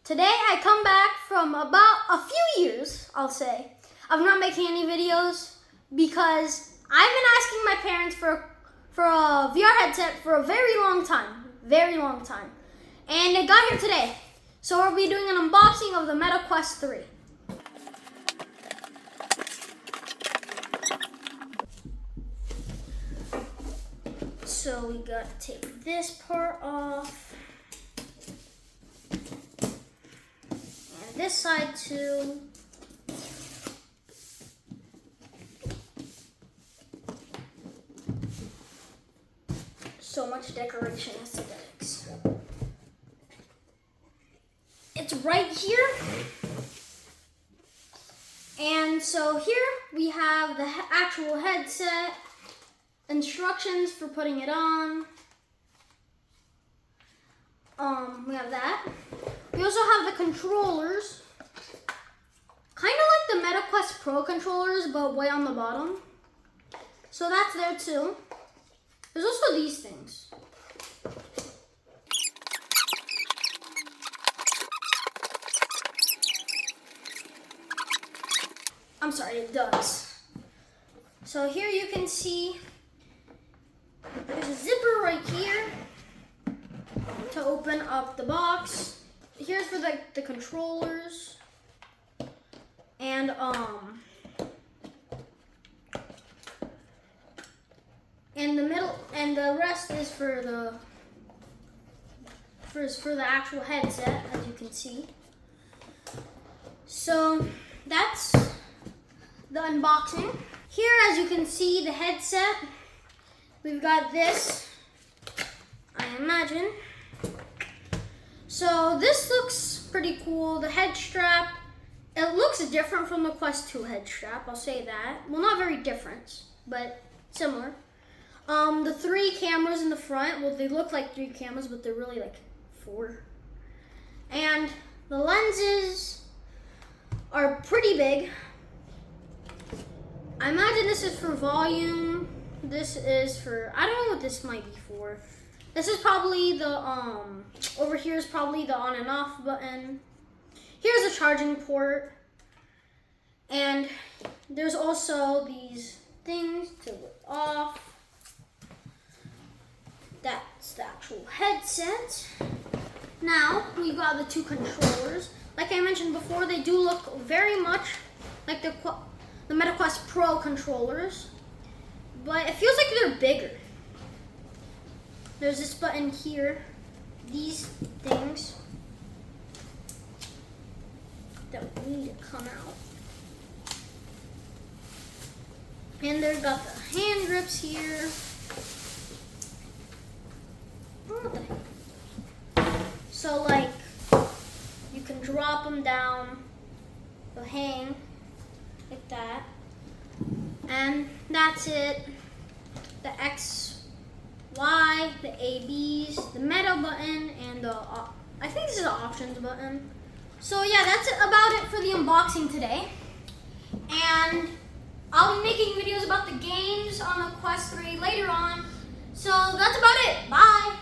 Today I come back from about a few years, I'll say, of not making any videos because I've been asking my parents for a VR headset for a very long time. And it got here today. So we'll be doing an unboxing of the Meta Quest 3. So we gotta take this part off. And this side too. So much decoration aesthetics. It's right here. And so here we have the actual headset, instructions for putting it on. We have that. We also have the controllers. Kind of like the Meta Quest Pro controllers, but way on the bottom. So that's there too. There's also these things. I'm sorry, it does. So here you can see there's a zipper right here to open up the box. Here's for the controllers. And in the middle, and the rest is for the actual headset, as you can see. So that's the unboxing. Here, as you can see, the headset. We've got this, I imagine. So this looks pretty cool. The head strap, it looks different from the Quest 2 head strap, I'll say that. Well, not very different, but similar. The 3 cameras in the front, well, they look like 3 cameras, but they're really like 4. And the lenses are pretty big. I imagine this is for volume. This is for, I don't know what this might be for. This is probably the, over here is probably the on and off button. Here's a charging port. And there's also these things to lift off. That's the actual headset. Now, we've got the 2 controllers. Like I mentioned before, they do look very much like the Meta Quest Pro controllers, but it feels like they're bigger. There's this button here, these things that need to come out. And they've got the hand grips here. So like, you can drop them down, they'll hang like that. And that's it. The X, Y, the A, B's, the Meta button, and the, I think this is the options button. So yeah, that's about it for the unboxing today. And I'll be making videos about the games on the Quest 3 later on. So that's about it. Bye.